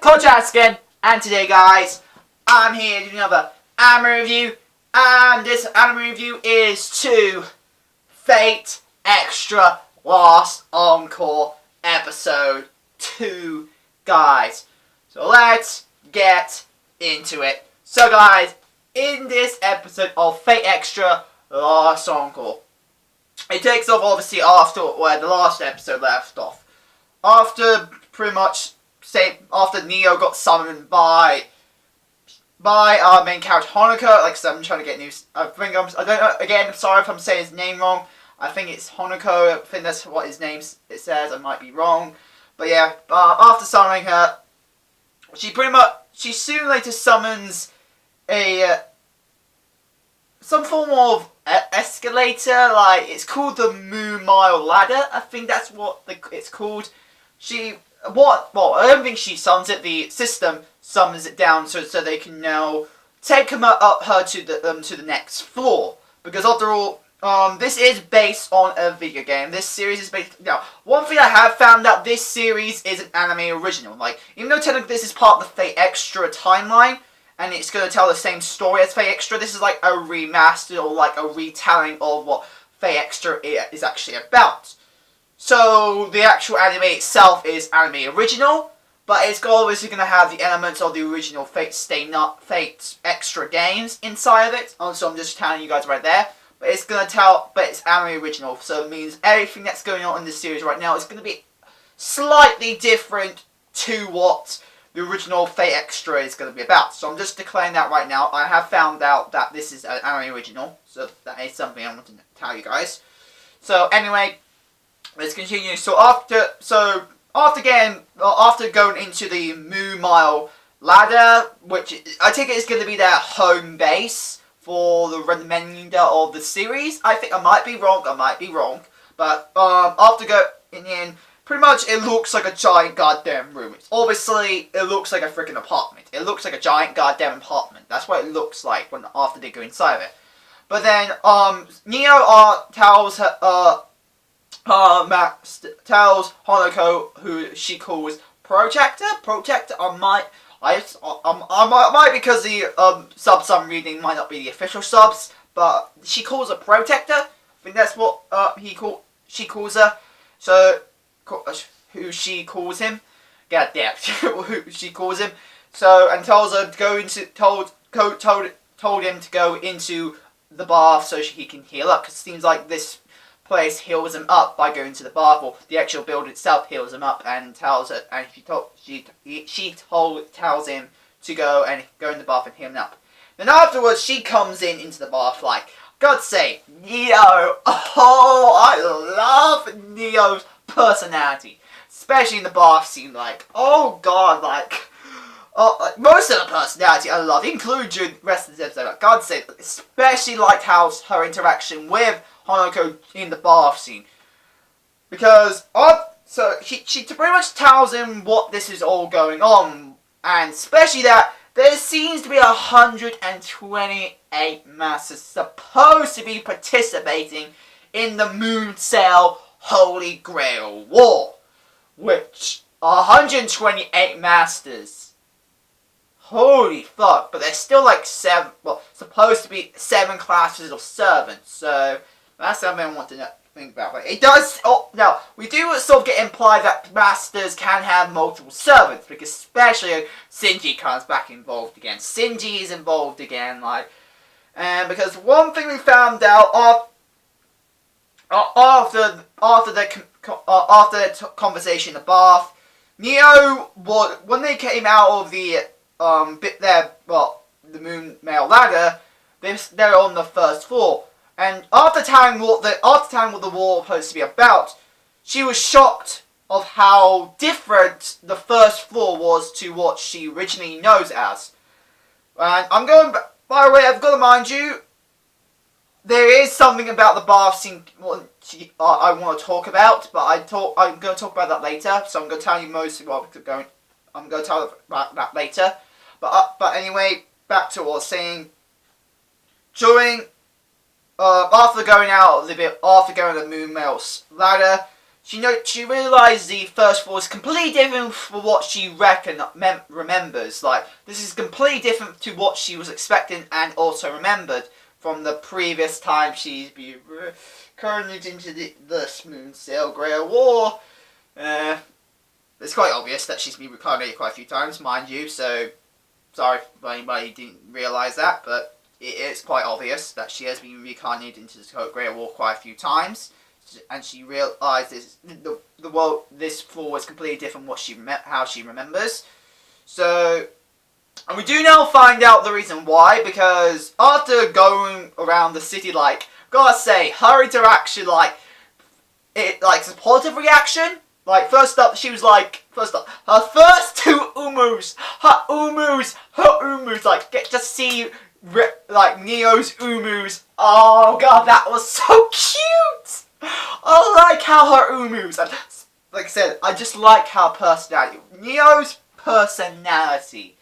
Oxfordshire again, and today guys, I'm here to do another anime review, and this anime review is to Fate Extra Last Encore Episode 2, guys. So let's get into it. So guys, in this episode of Fate Extra Last Encore, it takes off obviously after where the last episode left off. After pretty much after Neo got summoned by our main character Honoko. Like I said, I'm trying to get news. I don't know. Again, I'm sorry if I'm saying his name wrong. I think it's Honoko. I think that's what his name it says. I might be wrong, but yeah. After summoning her, she soon later summons some form of escalator. Like it's called the Moo Mile Ladder. I think that's what it's called. Well, I don't think she summons it. The system summons it down so they can now take her to the next floor. Because after all, this is based on a video game. This series is based. Now, one thing I have found out: this series is an anime original. Like, even though technically this is part of the Fate Extra timeline, and it's going to tell the same story as Fate Extra, this is like a remaster or like a retelling of what Fate Extra is actually about. So, the actual anime itself is anime original, but it's obviously going to have the elements of the original Fate Extra games inside of it. So I'm just telling you guys right there. But it's it's anime original, so it means everything that's going on in this series right now is going to be slightly different to what the original Fate Extra is going to be about. So I'm just declaring that right now. I have found out that this is an anime original, so that is something I want to tell you guys. So anyway, let's continue. So after going into the Moo Mile Ladder, which I take it is going to be their home base for the remainder of the series. I think I might be wrong. But after going in, pretty much it looks like a giant goddamn room. It looks like a freaking apartment. It looks like a giant goddamn apartment. That's what it looks like after they go inside of it. But then Neo tells Honoko, who she calls Protector. I might because the subs I'm reading might not be the official subs, but she calls her Protector. I think that's what she calls her. So who she calls him? God damn, who she calls him. So and tells her to go into told him to go into the bath so he can heal up, because it seems like this place heals him up by going to the bath, or the actual build itself heals him up, and tells him to go in the bath and heal him up. Then afterwards, she comes into the bath like, God's sake, Neo! Oh, I love Neo's personality, especially in the bath scene. Like, oh God, most of the personality I love, including the rest of this episode. Like, God's sake, especially like how her interaction with Honoko in the bath scene, because so she pretty much tells him what this is all going on, and especially that there seems to be 128 masters supposed to be participating in the Moon Cell Holy Grail War, which 128 masters. Holy fuck! But there's still like supposed to be 7 classes of servants, so that's something I want to think about. But it does. Now we do sort of get implied that masters can have multiple servants, because especially Shinji comes back involved again. Shinji is involved again, and because one thing we found out after the conversation in the bath, Neo when they came out of the the Moon Mile Ladder, they're on the first floor. And after telling what the war was supposed to be about, she was shocked of how different the first floor was to what she originally knows as. And by the way, I've got to mind you, there is something about the bath scene I want to talk about, but I'm going to talk about that later. So I'm going to tell you most of what I'm going to tell you about that later. But anyway, back to what I was saying. After going to the Moon Mile Ladder, she realized the first floor is completely different from what she remembers. Like, this is completely different to what she was expecting and also remembered from the previous time she's been currently into the Smooth Sail Grey War. It's quite obvious that she's been reincarnated quite a few times, mind you, so sorry if anybody didn't realise that, but it is quite obvious that she has been reincarnated into the Grey War quite a few times. And she realizes the world, this floor is completely different from how she remembers. So, and we do now find out the reason why, because after going around the city, like, gotta say, her interaction, like, it's a positive reaction. Like, first up, she was like, her first two umus, her umus, like, get to see, like, Neo's umus. Oh god, that was so cute! I like how her umus, and like I said, I just like her personality. Neo's personality.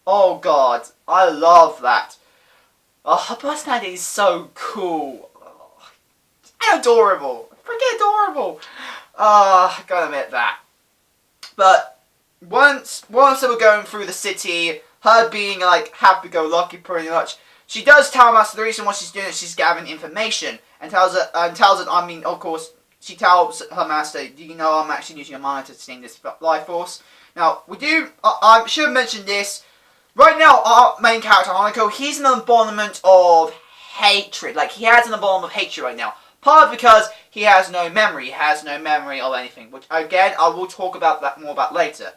Oh god, I love that. Oh, her personality is so cool. And adorable. Freaking adorable. I gotta admit that. But once they were going through the city, her being like happy-go-lucky pretty much, she does tell Master the reason why she's doing it. She's gathering information and tells it. I mean, of course, she tells her master, "Do you know I'm actually using a monitor to sting this life force?" Now we do. I should have mentioned this. Right now, our main character Hanako, he's an embodiment of hatred. Like, he has an embodiment of hatred right now. Part because he has no memory. He has no memory of anything, which again I will talk about that more about later.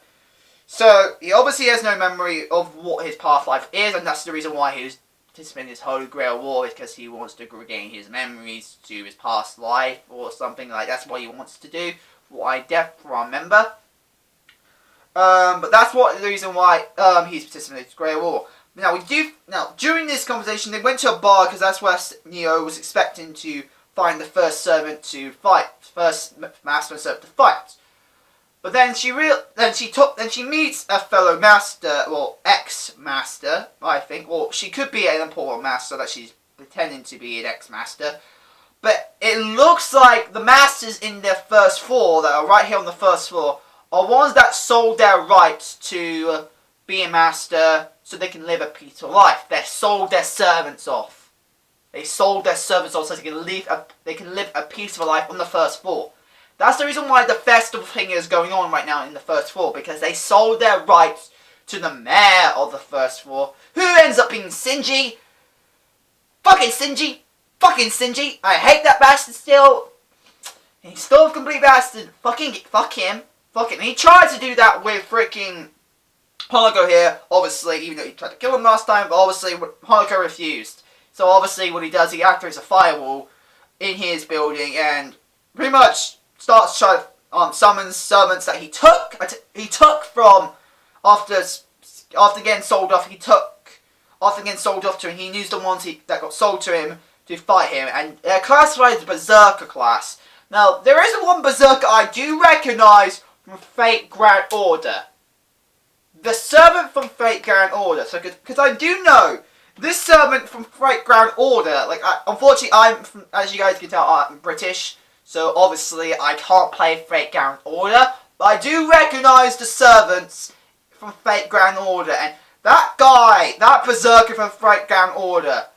So he obviously has no memory of what his past life is, and that's the reason why he was participating in this Holy Grail War, is because he wants to regain his memories to his past life or something like that's what he wants to do. What I remember. But that's the reason why he's participating in this Grail War. Now during this conversation they went to a bar because that's where Neo was expecting to find the first servant to fight, first master and servant to fight. But then she meets a fellow master, well, ex-master, I think. Well, she could be an important master that she's pretending to be an ex-master. But it looks like the masters in their first floor, that are right here on the first floor, are ones that sold their rights to be a master so they can live a peaceful life. They sold their servants off. They sold their servants off so they can live a peaceful life on the first floor. That's the reason why the festival thing is going on right now in the first floor, because they sold their rights to the mayor of the first floor, who ends up being Shinji. Fucking Shinji. Fucking Shinji. I hate that bastard still. He's still a complete bastard. Fuck him. He tried to do that with freaking Hanako here, obviously, even though he tried to kill him last time, but obviously Hanako refused. So obviously what he does, he activates a firewall in his building and pretty much starts trying to summon servants that he took from after getting sold off. After getting sold off to him, he used the ones that got sold to him to fight him, and they're classified as Berserker class. Now there is one Berserker I do recognise from Fate Grand Order. The servant from Fate Grand Order. So because I do know this servant from Fate Grand Order. Like, unfortunately, as you guys can tell, I'm British. So, obviously, I can't play Fate Grand Order. But I do recognise the servants from Fate Grand Order. And that guy, that Berserker from Fate Grand Order.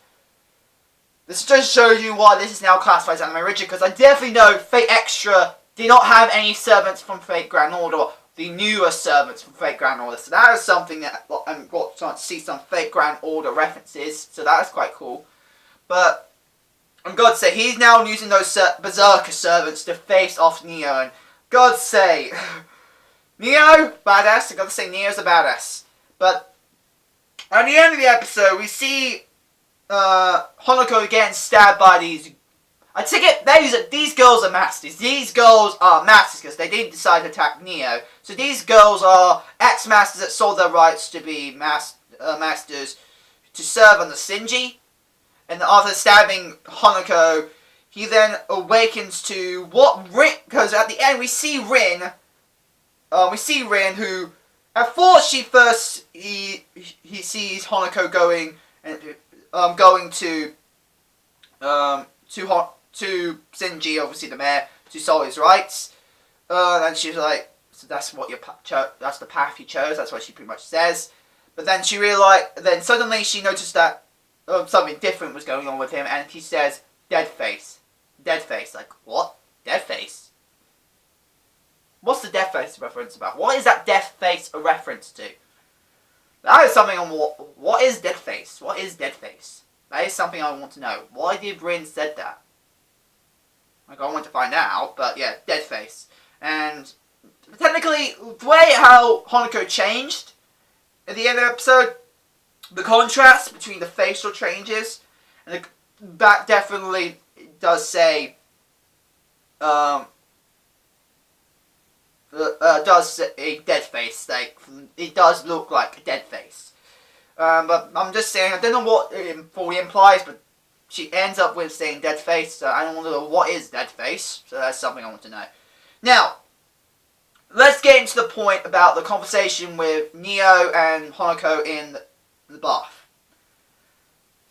This just shows you why this is now classified as anime origin. Because I definitely know Fate Extra did not have any servants from Fate Grand Order. The newer servants from Fate Grand Order. So that is something that I'm trying to see some Fate Grand Order references. So that is quite cool. But I'm God say he's now using those Berserker servants to face off Neo. And God say Neo, badass. I gotta say Neo's a badass. But at the end of the episode, we see Hanako getting stabbed by these. I take it these girls are masters. These girls are masters because they didn't decide to attack Neo. So these girls are ex-masters that sold their rights to be masters to serve under Shinji. And after stabbing Hanako, he then awakens to what Rin, because at the end we see Rin. Who at first he sees Hanako going to Shinji, obviously the mayor, to solve his rights. And she's like, so that's what that's the path you chose. That's what she pretty much says. But then she realized, then suddenly she noticed that something different was going on with him, and he says, "Dead face, dead face." Like, what? Dead face? What's the dead face reference about? What is that dead face a reference to? That is something on what is dead face? What is dead face? That is something I want to know. Why did Bryn said that? Like, I want to find out, but yeah, dead face. And technically, the way how Hanako changed at the end of the episode, the contrast between the facial changes, and that definitely does say, does a dead face. Like, it does look like a dead face. But I'm just saying, I don't know what it fully implies, but she ends up with saying dead face, so I don't want to know what is dead face, so that's something I want to know. Now, let's get into the point about the conversation with Neo and Hanako in the bath.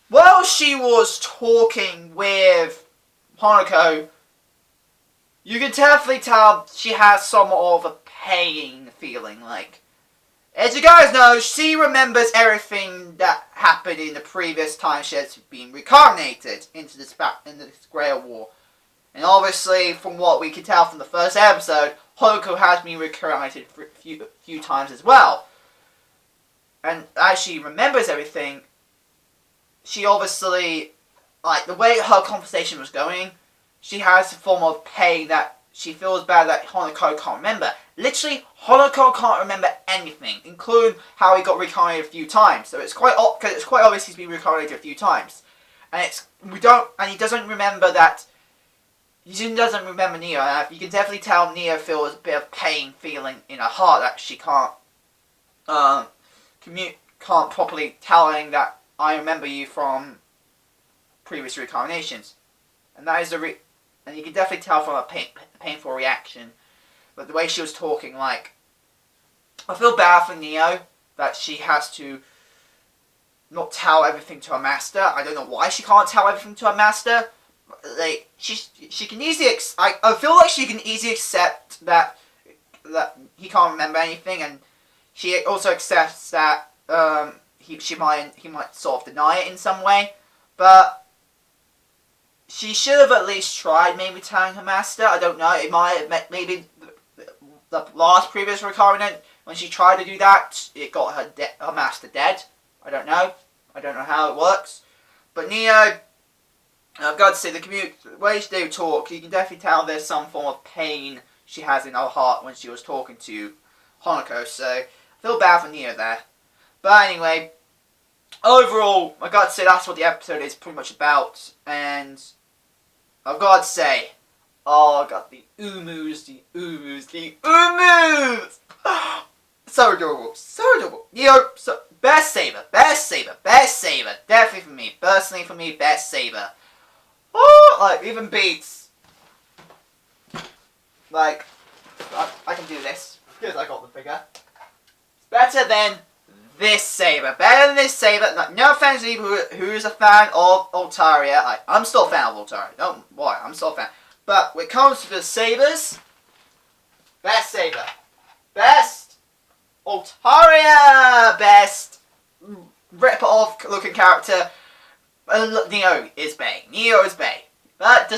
While she was talking with Hanako, you can definitely tell she has somewhat of a pain feeling. Like, as you guys know, she remembers everything that happened in the previous time she has been reincarnated into this Grail War. And obviously, from what we can tell from the first episode, Hanako has been reincarnated a few times as well. And as she remembers everything, she obviously, like, the way her conversation was going, she has a form of pain that she feels bad that Hanako can't remember. Literally, Hanako can't remember anything, including how he got reincarnated a few times. So it's quite obvious he's been reincarnated a few times, and he doesn't remember that. He doesn't remember Neo. You can definitely tell Neo feels a bit of pain feeling in her heart that she can't properly telling that I remember you from previous reincarnations, and that is and you can definitely tell from a painful reaction. But the way she was talking, like, I feel bad for Neo that she has to not tell everything to her master. I don't know why she can't tell everything to her master. Like, she can easily I feel like she can easily accept that he can't remember anything, and she also accepts that he might sort of deny it in some way, but she should have at least tried maybe telling her master. I don't know. It might have maybe the last previous reincarnate, when she tried to do that, it got her master dead. I don't know. I don't know how it works. But Neo, I've got to say, the way they talk, you can definitely tell there's some form of pain she has in her heart when she was talking to Hanako. So I feel bad for Neo there. But anyway, overall, I've got to say that's what the episode is pretty much about. And I've got to say, oh, I got the umus. So adorable, so adorable. Neo, best Saber. Definitely for me, personally for me, best Saber. Oh, like, even beats. Like, I can do this because I got the figure. It's better than this Saber. Better than this Saber. No offense to people who's a fan of Altaria. I'm still a fan of Altaria. Don't worry, I'm still a fan. But when it comes to the Sabers, best Saber. Best Altaria. Best rip-off looking character. Neo is Bay. But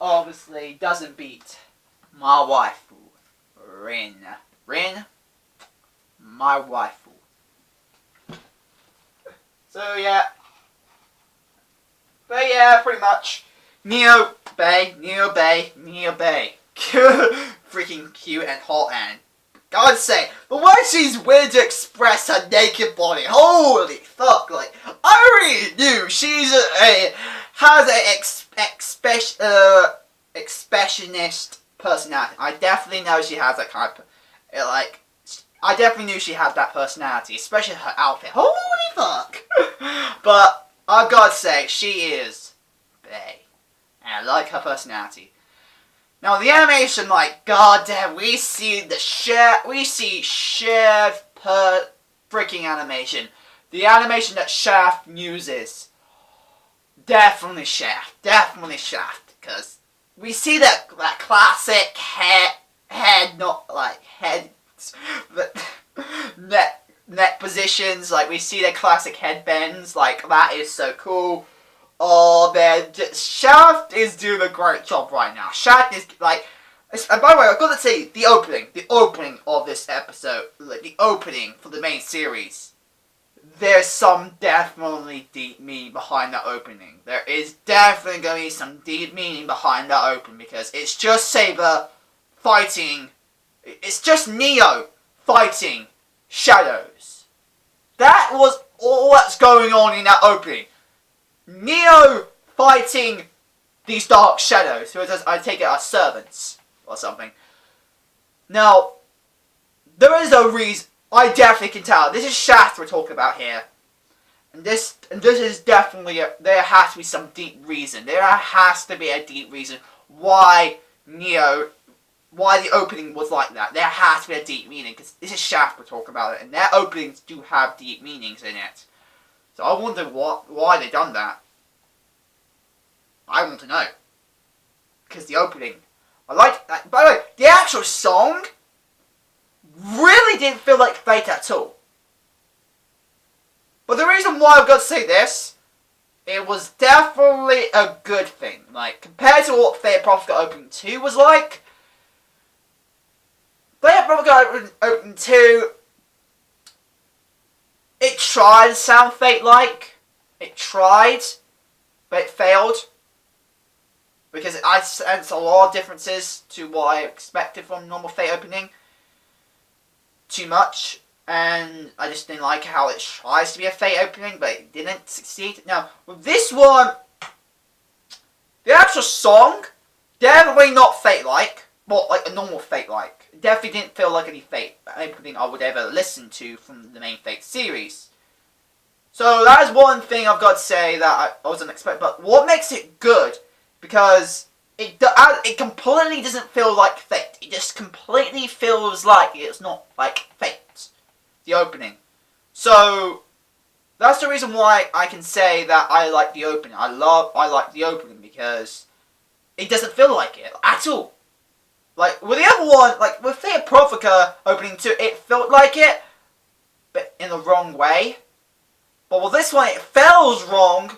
obviously doesn't beat my waifu, Rin. My waifu. So yeah. But yeah, pretty much. Neo Bay. Freaking cute and hot, and God's sake, the way she's willing to express her naked body, holy fuck, like, I really knew has a expressionist personality. I definitely know she has that kind of, like, I definitely knew she had that personality, especially her outfit, holy fuck. But I've got to say, she is bae, and I like her personality. Now the animation, like, goddamn, we see shared per freaking animation. The animation that Shaft uses, definitely Shaft, because we see that classic head, not like head, but neck positions. Like we see the classic head bends. Like that is so cool. Oh man, Shaft is doing a great job right now. Shaft is like, and by the way, I've got to say the opening of this episode, like the opening for the main series. There's some definitely deep meaning behind that opening. There is definitely going to be some deep meaning behind that opening because it's just Saber fighting. It's just Neo fighting Shadows. That was all that's going on in that opening. Neo fighting these dark shadows, who I take it are servants or something. Now, there is a reason. I definitely can tell. This is Shaft we're talking about here. And this is definitely, there has to be some deep reason. There has to be a deep reason why why the opening was like that. There has to be a deep meaning, because this is Shaft we're talking about, and their openings do have deep meanings in it. So I wonder why they done that. I want to know. Because the opening, I like that. By the way, the actual song really didn't feel like Fate at all. But the reason why I've got to say this, it was definitely a good thing. Like, compared to what Fate Prophet Opening 2 was like, Fate Prophet Opening 2, it tried to sound Fate-like. It tried, but it failed. Because I sense a lot of differences to what I expected from normal Fate Opening. Too much, and I just didn't like how it tries to be a Fate opening, but it didn't succeed. Now, with this one, the actual song, definitely not Fate-like, well, like a normal Fate-like. It definitely didn't feel like any Fate opening I would ever listen to from the main Fate series. So that is one thing I've got to say that I wasn't expecting, but what makes it good, because it completely doesn't feel like Fate. It just completely feels like it's not like Fate. The opening. So, that's the reason why I can say that I like the opening. I like the opening because it doesn't feel like it at all. Like, with the other one, like, with Fate Prophica opening 2, it felt like it, but in the wrong way. But with this one, it feels wrong.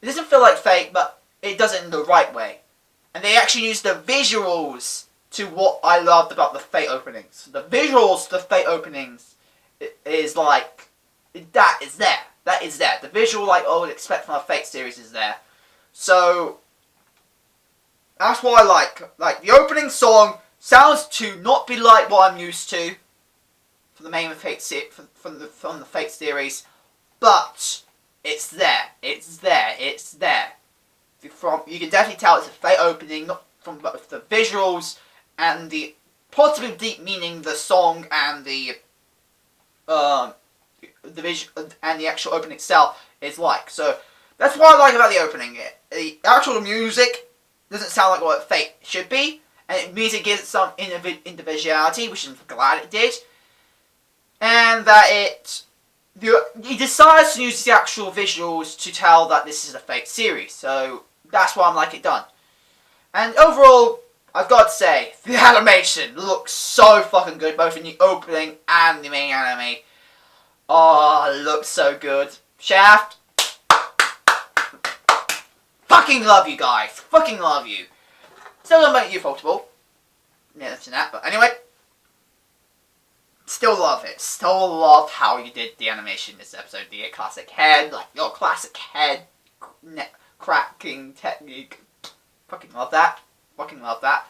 It doesn't feel like Fate, but it does it in the right way. And they actually use the visuals to what I loved about the Fate openings. The visuals to the Fate openings is like, that is there. That is there. The visual like I would expect from a Fate series is there. So, that's what I like. Like, the opening song sounds to not be like what I'm used to for the main Fate from the Fate series, but it's there. It's there. It's there. You can definitely tell it's a Fate opening, not from both the visuals and the possibly deep meaning the song and the visual and the actual opening itself is like. So that's what I like about the opening. The actual music doesn't sound like what Fate should be, and music gives it some individuality, which I'm glad it did, and that he decides to use the actual visuals to tell that this is a Fate series. So that's why I'm like it done. And overall, I've got to say, the animation looks so fucking good, both in the opening and the main anime. Oh, it looks so good. Shaft, fucking love you guys. Fucking love you. Still don't make you faultable. Yeah, that's that. But anyway, still love it. Still love how you did the animation in this episode. The classic head, like your classic head cracking technique. Fucking love that. Fucking love that.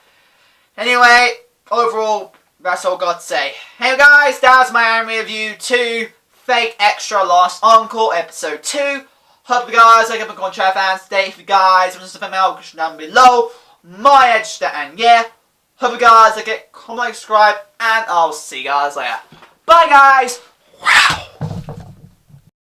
Anyway, overall, that's all I've got to say. Hey guys, that's my anime review to Fate Extra Lost Encore Episode 2. Hope you guys like it, Encore fans today. If you guys want to submit my question down below, my edge and yeah. Hope you guys like it, comment, subscribe, and I'll see you guys later. Bye guys! Wow!